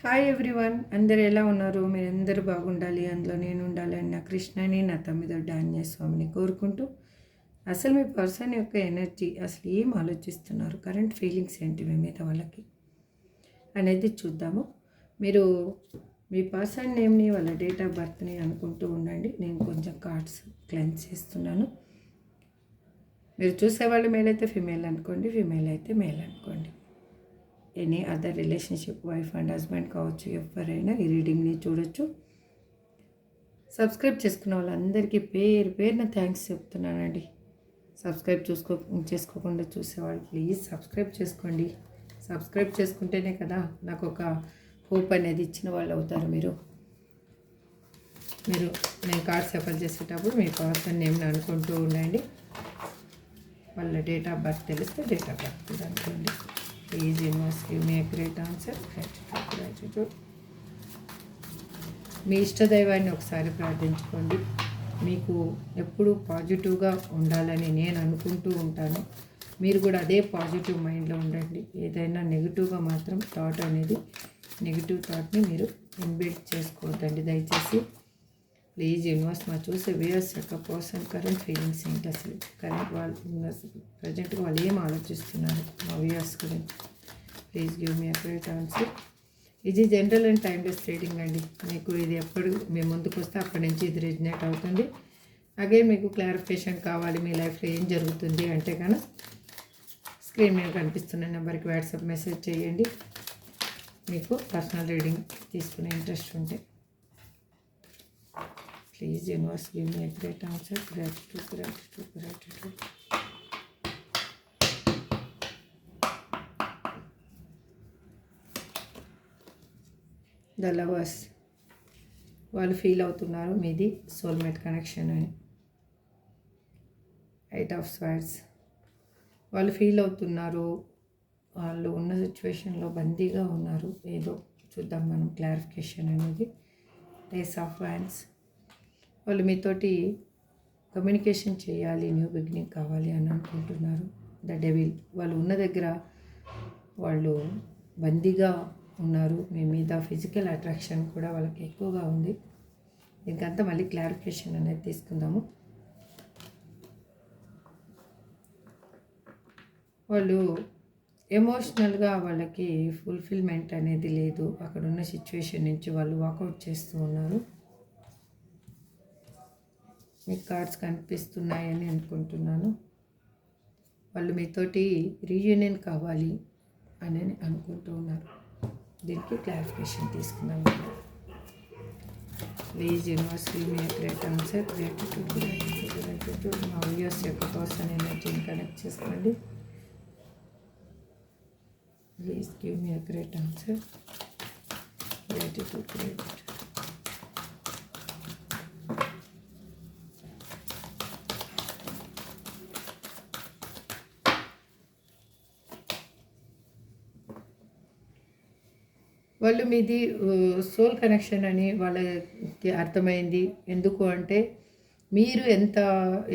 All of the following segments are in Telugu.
హాయ్ ఎవ్రీవన్, అందరు ఎలా ఉన్నారు? మీరందరూ బాగుండాలి, అందులో నేను ఉండాలి అని నా కృష్ణని, నా తమ్మిదొడ్డ ఆంజనేయ స్వామిని కోరుకుంటూ, అసలు మీ పర్సన్ యొక్క ఎనర్జీ అసలు ఏం ఆలోచిస్తున్నారు, కరెంట్ ఫీలింగ్స్ ఏంటి మీ మీద వాళ్ళకి అనేది చూద్దాము. మీరు మీ పర్సన్ నేమ్ని, వాళ్ళ డేట్ ఆఫ్ బర్త్ని అనుకుంటూ ఉండండి. నేను కొంచెం కార్డ్స్ క్లెన్స్ చేస్తున్నాను. మీరు చూసేవాళ్ళు మేల్ అయితే ఫిమేల్ అనుకోండి, ఫిమేల్ అయితే మేల్ అనుకోండి. Any other relationship, wife and husband కావచ్చు, ఎవరైనా ఈ రీడింగ్ని చూడొచ్చు. సబ్స్క్రైబ్ చేసుకున్న వాళ్ళందరికీ పేరు పేరున థ్యాంక్స్ చెప్తున్నానండి. సబ్స్క్రైబ్ చేసుకోకుండా చూసేవాళ్ళు ప్లీజ్ సబ్స్క్రైబ్ చేసుకోండి. సబ్స్క్రైబ్ చేసుకుంటేనే కదా నాకు ఒక హోప్ అనేది ఇచ్చిన వాళ్ళు అవుతారు. మీరు నేను కార్డ్ సఫర్ చేసేటప్పుడు మీ పర్సన్ నేమ్ని అనుకుంటూ ఉండండి. వాళ్ళ డేట్ ఆఫ్ బర్త్ తెలిస్తే డేట్ ఆఫ్ బర్త్ కూడా అనుకోండి. Please universe give me a great answer. Gratitude. మీ ఇష్టదైవాన్ని ఒకసారి ప్రార్థించుకోండి. మీకు ఎప్పుడూ పాజిటివ్గా ఉండాలని నేను అనుకుంటూ ఉంటాను. మీరు కూడా అదే పాజిటివ్ మైండ్లో ఉండండి. ఏదైనా నెగిటివ్గా మాత్రం థాట్ అనేది, నెగిటివ్ థాట్ని మీరు ఇన్బిల్ట్ చేసుకోవద్దండి దయచేసి. ప్లీజ్ యూనివర్స్ మా చూసే వ్యూయర్స్ యొక్క పర్సన్ కరెంట్ ఫీలింగ్స్ ఏంటి, అసలు కరెంట్ వాళ్ళు ప్రజెంట్గా వాళ్ళు ఏం ఆలోచిస్తున్నారు మా వ్యూయర్స్ గురించి. Please give me accurate answer. ఇది జనరల్ అండ్ టైమ్లెస్ రీడింగ్ అండి. మీకు ఇది ఎప్పుడు మేము ముందుకు వస్తే అప్పటి నుంచి ఇది రెజినేట్ అవుతుంది. అలాగే మీకు క్లారిఫికేషన్ కావాలి, మీ లైఫ్లో ఏం జరుగుతుంది అంటే కనుక స్క్రీన్ మీద కనిపిస్తున్న నెంబర్కి వాట్సాప్ మెసేజ్ చేయండి, మీకు పర్సనల్ రీడింగ్ తీసుకునే ఇంట్రెస్ట్ ఉంటే. Please universe give me great answer. Gratitude. The lovers వాళ్ళు ఫీల్ అవుతున్నారు మీది సోల్మేట్ కనెక్షన్ అని. 8 ఆఫ్ స్వర్డ్స్ వాళ్ళు ఫీల్ అవుతున్నారు. వాళ్ళు ఉన్న సిచ్యువేషన్లో బందీగా ఉన్నారు. ఏదో చూద్దాం మనం క్లారిఫికేషన్ అనేది. ఏస్ ఆఫ్ వ్యాండ్స్ వాళ్ళు మీతోటి కమ్యూనికేషన్ చేయాలి, న్యూ బిగినింగ్ కావాలి అని అనుకుంటున్నారు. ద డెవిల్ వాళ్ళు ఉన్న దగ్గర వాళ్ళు బందీగా ఉన్నారు. మీ మీద ఫిజికల్ అట్రాక్షన్ కూడా వాళ్ళకి ఎక్కువగా ఉంది. దీనికంతా మళ్ళీ క్లారిఫికేషన్ అనేది తీసుకుందాము. వాళ్ళు ఎమోషనల్గా వాళ్ళకి ఫుల్ఫిల్మెంట్ అనేది లేదు. అక్కడ ఉన్న సిచ్యువేషన్ నుంచి వాళ్ళు వాకౌట్ చేస్తూ ఉన్నారు. మీకు కార్డ్స్ కనిపిస్తున్నాయని అనుకుంటున్నాను. వాళ్ళు మీతోటి రీయూనియన్ కావాలి అని అనుకుంటూ ఉన్నారు. దీనికి క్లారిఫికేషన్ తీసుకుందాం. Please universe give me great answer. Gratitude. మా వ్యూయర్స్ యొక్క పర్సన్ ఎనర్జీని కనెక్ట్ చేసుకోండి. Please give me great answer. Gratitude. వాళ్ళు మీది సోల్ కనెక్షన్ అని వాళ్ళకి అర్థమైంది. ఎందుకు అంటే మీరు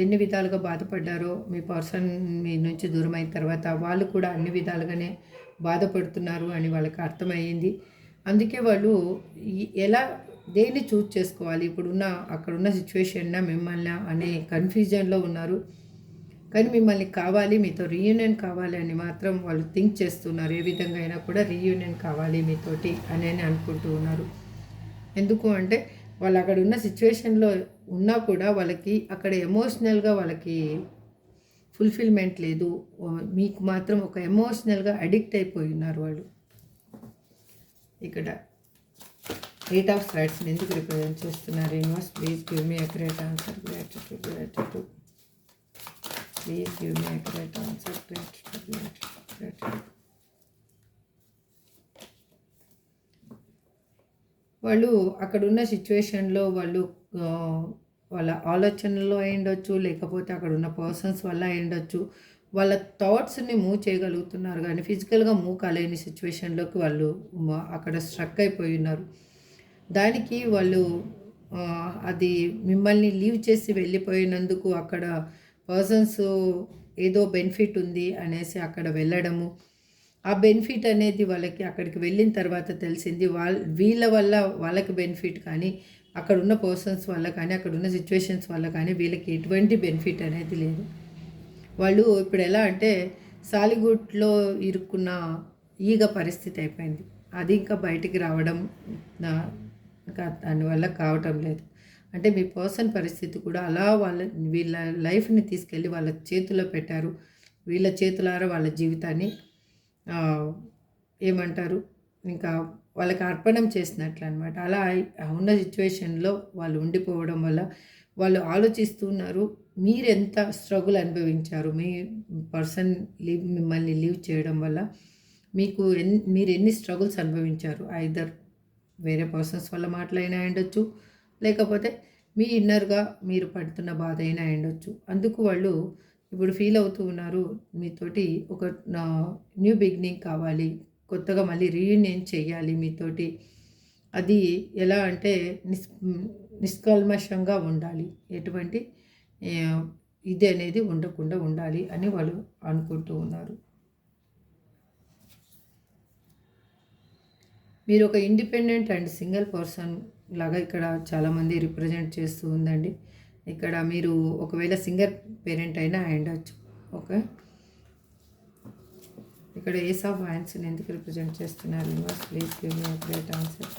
ఎన్ని విధాలుగా బాధపడ్డారో మీ పర్సన్ మీ నుంచి దూరం అయిన తర్వాత వాళ్ళు కూడా అన్ని విధాలుగానే బాధపడుతున్నారు అని వాళ్ళకి అర్థమయ్యింది. అందుకే వాళ్ళు ఎలా దేన్ని చూజ్ చేసుకోవాలి, అక్కడున్న సిచ్యువేషన్ మిమ్మల్ని అనే కన్ఫ్యూజన్లో ఉన్నారు. కానీ మిమ్మల్ని కావాలి, మీతో రీయూనియన్ కావాలి అని మాత్రం వాళ్ళు థింక్ చేస్తున్నారు. ఏ విధంగా అయినా కూడా రీయూనియన్ కావాలి మీతోటి అని అనుకుంటూ ఉన్నారు. ఎందుకు అంటే వాళ్ళు అక్కడ ఉన్న సిచ్యువేషన్లో ఉన్నా కూడా వాళ్ళకి అక్కడ ఎమోషనల్గా వాళ్ళకి ఫుల్ఫిల్మెంట్ లేదు. మీకు మాత్రం ఒక ఎమోషనల్గా అడిక్ట్ అయిపోయి ఉన్నారు వాళ్ళు. ఇక్కడ 8 ఆఫ్ స్వర్డ్స్ని ఎందుకు రిప్రజెంట్ చేస్తున్నారు universe? Please give me accurate answer. Gratitude. Please give me a correct answer. Gratitude. వాళ్ళు అక్కడున్న సిచ్యువేషన్లో వాళ్ళ ఆలోచనలో అయ్యుండొచ్చు, లేకపోతే అక్కడ ఉన్న పర్సన్స్ వల్ల అయ్యుండొచ్చు. వాళ్ళ థాట్స్ని మూవ్ చేయగలుగుతున్నారు కానీ ఫిజికల్గా మూవ్ కాలేని సిచ్యువేషన్లోకి వాళ్ళు అక్కడ స్ట్రక్ అయిపోయి ఉన్నారు. దానికి వాళ్ళు అది మిమ్మల్ని లీవ్ చేసి వెళ్ళిపోయినందుకు అక్కడ పర్సన్స్ ఏదో బెనిఫిట్ ఉంది అనేసి అక్కడ వెళ్ళడము, ఆ బెనిఫిట్ అనేది వాళ్ళకి అక్కడికి వెళ్ళిన తర్వాత తెలిసింది. వీళ్ళ వల్ల వాళ్ళకి బెనిఫిట్ కానీ, అక్కడున్న పర్సన్స్ వల్ల కానీ, అక్కడున్న సిచ్యువేషన్స్ వల్ల కానీ వీళ్ళకి ఎటువంటి బెనిఫిట్ అనేది లేదు. వాళ్ళు ఇప్పుడు ఎలా అంటే సాలిగుట్లో ఇరుక్కున్న ఈగ పరిస్థితి అయిపోయింది. అది ఇంకా బయటికి రావడం ఇంకా దానివల్ల కావటం లేదు. అంటే మీ పర్సన్ పరిస్థితి కూడా అలా వీళ్ళ లైఫ్ని తీసుకెళ్ళి వాళ్ళ చేతిలో పెట్టారు. వీళ్ళ చేతులారా వాళ్ళ జీవితాన్ని ఏమంటారు ఇంకా వాళ్ళకి అర్పణం చేసినట్లు అనమాట. అలా ఉన్న సిచ్యువేషన్లో వాళ్ళు ఉండిపోవడం వల్ల వాళ్ళు ఆలోచిస్తున్నారు మీరెంత స్ట్రగుల్ అనుభవించారు. మీ పర్సన్ మిమ్మల్ని లీవ్ చేయడం వల్ల మీకు మీరు ఎన్ని స్ట్రగుల్స్ అనుభవించారు. ఐదర్ వేరే పర్సన్స్ వల్ల మాటలైనా ఉండొచ్చు, లేకపోతే మీ ఇన్నర్గా మీరు పడుతున్న బాధ అయినా ఉండొచ్చు. అందుకు వాళ్ళు ఇప్పుడు ఫీల్ అవుతూ ఉన్నారు మీతోటి ఒక న్యూ బిగినింగ్ కావాలి, కొత్తగా మళ్ళీ రీయూనియన్ చేయాలి మీతోటి. అది ఎలా అంటే నిష్కల్మషంగా ఉండాలి, ఎటువంటి ఇది అనేది ఉండకుండా ఉండాలి అని వాళ్ళు అనుకుంటూ ఉన్నారు. మీరు ఒక ఇండిపెండెంట్ అండ్ సింగిల్ పర్సన్ లాగా ఇక్కడ చాలామంది రిప్రజెంట్ చేస్తూ ఉందండి. ఇక్కడ మీరు ఒకవేళ సింగర్ పేరెంట్ అయినా అయ్యుండొచ్చు. ఓకే, ఇక్కడ ఏస్ ఆఫ్ హ్యాండ్స్ని ఎందుకు రిప్రజెంట్ చేస్తున్నారు? Universe please give me great answer.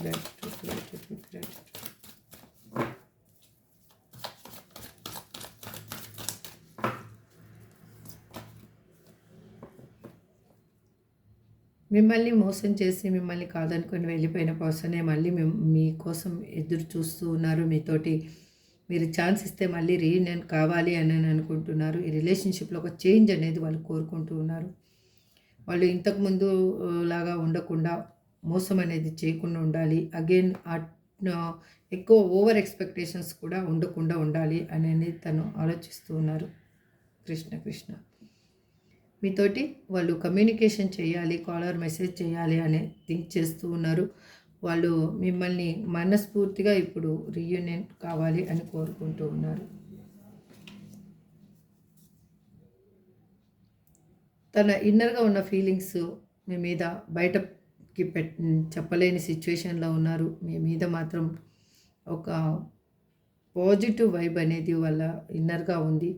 మిమ్మల్ని మోసం చేసి మిమ్మల్ని కాదనుకొని వెళ్ళిపోయిన పర్సనే మళ్ళీ మీకోసం ఎదురు చూస్తూ ఉన్నారు. మీతోటి మీరు ఛాన్స్ ఇస్తే మళ్ళీ రీయూనియన్ కావాలి అని అనుకుంటున్నారు. ఈ రిలేషన్షిప్లో ఒక చేంజ్ అనేది వాళ్ళు కోరుకుంటూ ఉన్నారు. వాళ్ళు ఇంతకుముందు లాగా ఉండకుండా మోసం అనేది చేయకుండా ఉండాలి. అగైన్ ఎక్కువ ఓవర్ ఎక్స్పెక్టేషన్స్ కూడా ఉండకుండా ఉండాలి అనేది తను ఆలోచిస్తూ ఉన్నారు. కృష్ణ కృష్ణ మీతోటి వాళ్ళు కమ్యూనికేషన్ చేయాలి, కాలర్ మెసేజ్ చేయాలి అనే థింక్ చేస్తూ ఉన్నారు. వాళ్ళు మిమ్మల్ని మనస్ఫూర్తిగా ఇప్పుడు రీయూనియన్ కావాలి అని కోరుకుంటూ ఉన్నారు. తన ఇన్నర్గా ఉన్న ఫీలింగ్స్ మీ మీద బయటకి చెప్పలేని సిచ్యువేషన్లో ఉన్నారు. మీ మీద మాత్రం ఒక పాజిటివ్ వైబ్ అనేది వాళ్ళ ఇన్నర్గా ఉంది.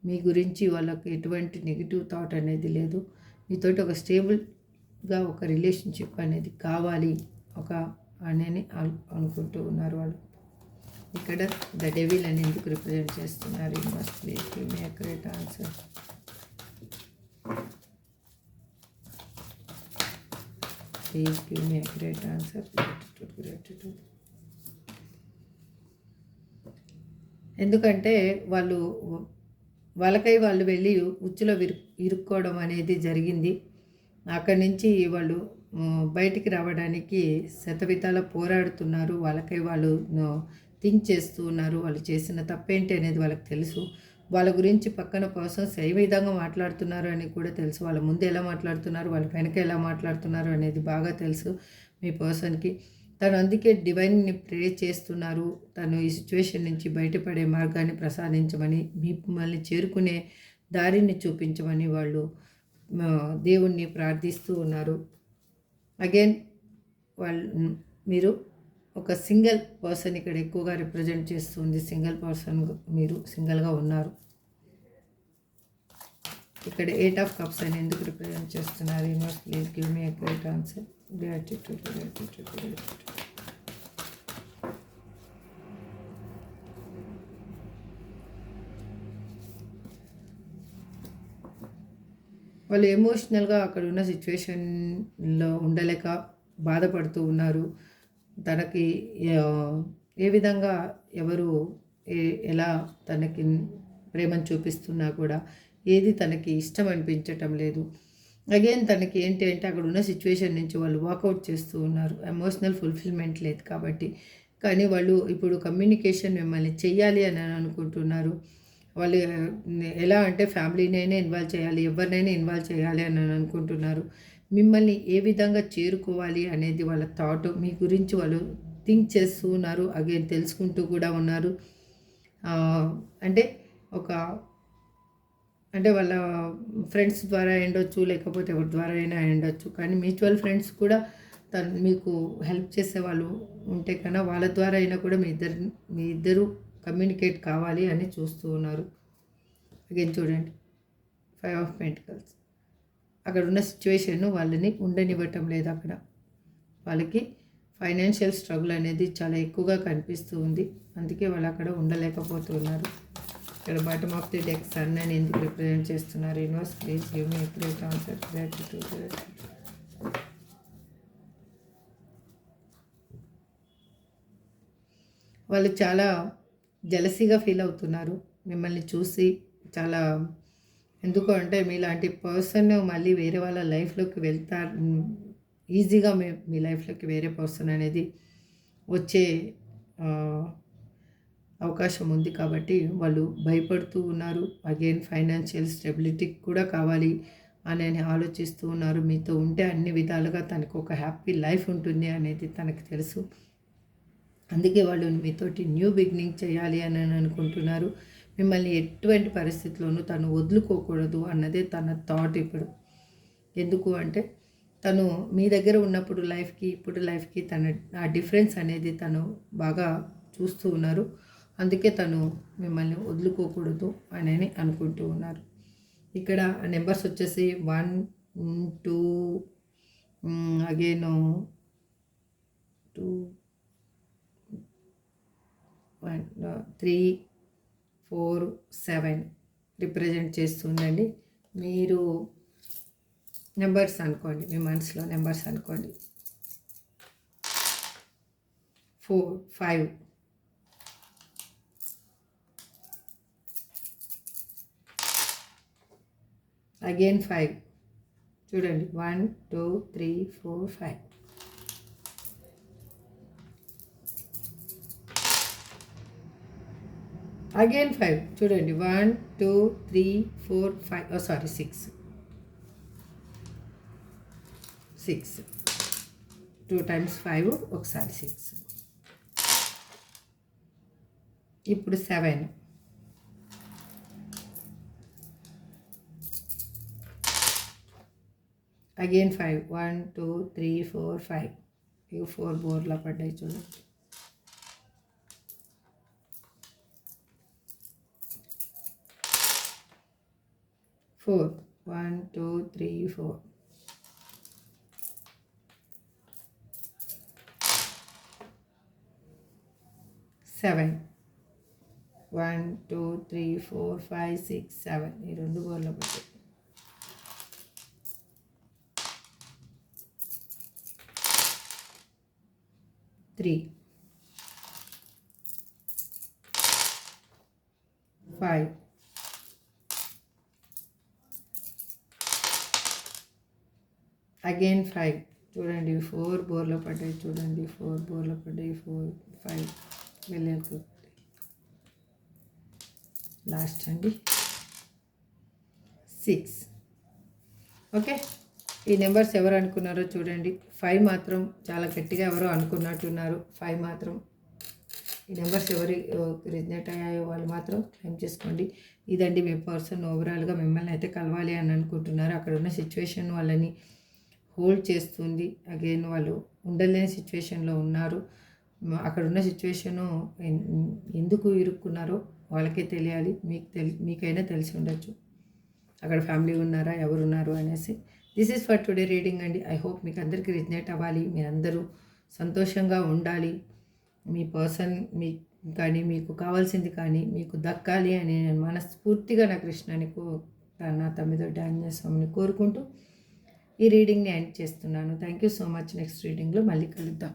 మీ గురించి వాళ్ళకి ఎటువంటి నెగిటివ్ థాట్ అనేది లేదు. మీతోటి ఒక స్టేబుల్గా ఒక రిలేషన్షిప్ అనేది కావాలి ఒక అని అనుకుంటూ ఉన్నారు వాళ్ళు. ఇక్కడ ద డెవిల్ అని ఎందుకు రిప్రజెంట్ చేస్తున్నారు? You must please give me a correct answer. Please give me a correct answer. Gratitude. ఎందుకంటే వాళ్ళకై వాళ్ళు వెళ్ళి ఉచ్చులో ఇరుక్కోవడం అనేది జరిగింది. అక్కడి నుంచి వాళ్ళు బయటికి రావడానికి శతవిధాల పోరాడుతున్నారు. వాళ్ళకై వాళ్ళు థింక్ చేస్తూ ఉన్నారు. వాళ్ళు చేసిన తప్పేంటి అనేది వాళ్ళకి తెలుసు. వాళ్ళ గురించి పక్కన పర్సన్స్ ఏ విధంగా మాట్లాడుతున్నారు అని కూడా తెలుసు. వాళ్ళ ముందు ఎలా మాట్లాడుతున్నారు, వాళ్ళ వెనక ఎలా మాట్లాడుతున్నారు అనేది బాగా తెలుసు మీ పర్సన్కి. తను అందుకే డివైన్ని ప్రే చేస్తున్నారు. తను ఈ సిచ్యువేషన్ నుంచి బయటపడే మార్గాన్ని ప్రసాదించమని, మిమ్మల్ని చేరుకునే దారిని చూపించమని వాళ్ళు దేవుణ్ణి ప్రార్థిస్తూ ఉన్నారు. అగైన్ మీరు ఒక సింగిల్ పర్సన్ ఇక్కడ ఎక్కువగా రిప్రజెంట్ చేస్తుంది. సింగిల్ పర్సన్ మీరు సింగిల్గా ఉన్నారు. ఇక్కడ 8 ఆఫ్ కప్స్ అని ఎందుకు రిప్రజెంట్ చేస్తున్నారు? Universe please give me a great answer. Gratitude. వాళ్ళు ఎమోషనల్గా అక్కడ ఉన్న సిచ్యువేషన్లో ఉండలేక బాధపడుతూ ఉన్నారు. తనకి ఏ విధంగా ఎవరు ఎలా తనకి ప్రేమను చూపిస్తున్నా కూడా ఏది తనకి ఇష్టం అనిపించటం లేదు. అగైన్ తనకి ఏంటి అంటే అక్కడ ఉన్న సిచ్యువేషన్ నుంచి వాళ్ళు వాకౌట్ చేస్తూ ఉన్నారు. ఎమోషనల్ ఫుల్ఫిల్మెంట్ లేదు కాబట్టి. కానీ వాళ్ళు ఇప్పుడు కమ్యూనికేషన్ మిమ్మల్ని చెయ్యాలి అని అనుకుంటున్నారు. వాళ్ళు ఎలా అంటే ఫ్యామిలీనైనా ఇన్వాల్వ్ చేయాలి, ఎవరినైనా ఇన్వాల్వ్ చేయాలి అని అనుకుంటున్నారు. మిమ్మల్ని ఏ విధంగా చేరుకోవాలి అనేది వాళ్ళ థాట్. మీ గురించి వాళ్ళు థింక్ చేస్తూ ఉన్నారు. అగైన్ తెలుసుకుంటూ కూడా ఉన్నారు. అంటే ఒక అంటే వాళ్ళ ఫ్రెండ్స్ ద్వారా అయ్యుండొచ్చు, లేకపోతే ఎవరి ద్వారా అయినా అయ్యుండొచ్చు. కానీ మ్యూచువల్ ఫ్రెండ్స్ కూడా మీకు హెల్ప్ చేసేవాళ్ళు ఉంటే కన్నా వాళ్ళ ద్వారా అయినా కూడా మీ ఇద్దరు కమ్యూనికేట్ కావాలి అని చూస్తూ ఉన్నారు. అగైన్ చూడండి 5 ఆఫ్ పెంటికల్స్. అక్కడ ఉన్న సిచ్యువేషన్ వాళ్ళని ఉండనివ్వటం లేదు. అక్కడ వాళ్ళకి ఫైనాన్షియల్ స్ట్రగుల్ అనేది చాలా ఎక్కువగా కనిపిస్తూ ఉంది. అందుకే వాళ్ళు అక్కడ ఉండలేకపోతున్నారు. ఇక్కడ bottom of the deck sun అని ఎందుకు రిప్రజెంట్ చేస్తున్నారు? Universe please give me accurate answer. వాళ్ళు చాలా జెలసీగా ఫీల్ అవుతున్నారు మిమ్మల్ని చూసి. చాలా ఎందుకు అంటే మీలాంటి పర్సన్ మళ్ళీ వేరే వాళ్ళ లైఫ్లోకి వెళ్తారు ఈజీగా. మీ లైఫ్లోకి వేరే పర్సన్ అనేది వచ్చే అవకాశం ఉంది కాబట్టి వాళ్ళు భయపడుతూ ఉన్నారు. అగైన్ ఫైనాన్షియల్ స్టెబిలిటీ కూడా కావాలి అని ఆలోచిస్తూ ఉన్నారు. మీతో ఉంటే అన్ని విధాలుగా తనకు ఒక హ్యాపీ లైఫ్ ఉంటుంది అనేది తనకు తెలుసు. అందుకే వాళ్ళు మీతోటి న్యూ బిగినింగ్ చేయాలి అని అనుకుంటున్నారు. మిమ్మల్ని ఎటువంటి పరిస్థితుల్లోనూ తను వదులుకోకూడదు అన్నదే తన థాట్ ఇప్పుడు. ఎందుకు అంటే తను మీ దగ్గర ఉన్నప్పుడు లైఫ్కి ఇప్పుడు లైఫ్కి ఆ డిఫరెన్స్ అనేది తను బాగా చూస్తూ ఉన్నారు. అందుకే తను మిమ్మల్ని వదులుకోకూడదు అని అనుకుంటూ ఉన్నారు. ఇక్కడ నెంబర్స్ వచ్చేసి 1 2 అగైన్ 2 3 4 7 రిప్రజెంట్ చేస్తుందండి. మీరు నెంబర్స్ అనుకోండి, మీ మనసులో నెంబర్స్ అనుకోండి. 4 5 అగైన్ 5 చూడండి. 1 2 3 4 5 అగైన్ 5 చూడండి. 1 2 3 4 5 సారీ 6 2 times 5 ఒకసారి 6. ఇప్పుడు 7 అగైన్ 5 1 2 3 4 5 ఇవి 4 బోర్లా పడ్డాయి చూడండి. 4 1 2 3 4 7 1 2 3 4 5 6 7 ఈ రెండు బోర్ల పడ్డాయి. 3 5 అగైన్ 5 చూడండి. 4 బోర్ల పడ్డాయి చూడండి. 4 బోర్ల పడ్డాయి. 4 5 వెళ్ళాలి. లాస్ట్ అండి 6. ఓకే, ఈ నెంబర్స్ ఎవరు అనుకున్నారో చూడండి. 5 మాత్రం చాలా గట్టిగా ఎవరో అనుకున్నట్టున్నారు. 5 మాత్రం ఈ నెంబర్స్ ఎవరి రిజనేట్ అయ్యాయో వాళ్ళు మాత్రం క్లెయిమ్ చేసుకోండి. ఇదండి మీ పర్సన్ ఓవరాల్గా మిమ్మల్ని అయితే కలవాలి అని అనుకుంటున్నారు. అక్కడ ఉన్న సిచ్యువేషన్ వాళ్ళని హోల్డ్ చేస్తుంది. అగైన్ వాళ్ళు ఉండలేని సిచ్యువేషన్లో ఉన్నారు. అక్కడ ఉన్న సిచ్యువేషను ఎందుకు ఇరుక్కున్నారో వాళ్ళకే తెలియాలి. మీకైనా తెలిసి ఉండొచ్చు అక్కడ ఫ్యామిలీ ఉన్నారా, ఎవరున్నారు అనేసి. This is for today reading అండి. ఐ హోప్ మీకు అందరికీ రిజనేట్ అవ్వాలి. మీరందరూ సంతోషంగా ఉండాలి. మీ పర్సన్ కానీ మీకు కావాల్సింది కానీ మీకు దక్కాలి అని నేను మనస్ఫూర్తిగా నా కృష్ణని నా తమ్మిదొడ్డి ఆంజనేయ స్వామిని కోరుకుంటూ ఈ రీడింగ్ని ఎండ్ చేస్తున్నాను. Thank you so much. Next రీడింగ్లో మళ్ళీ కలుద్దాం.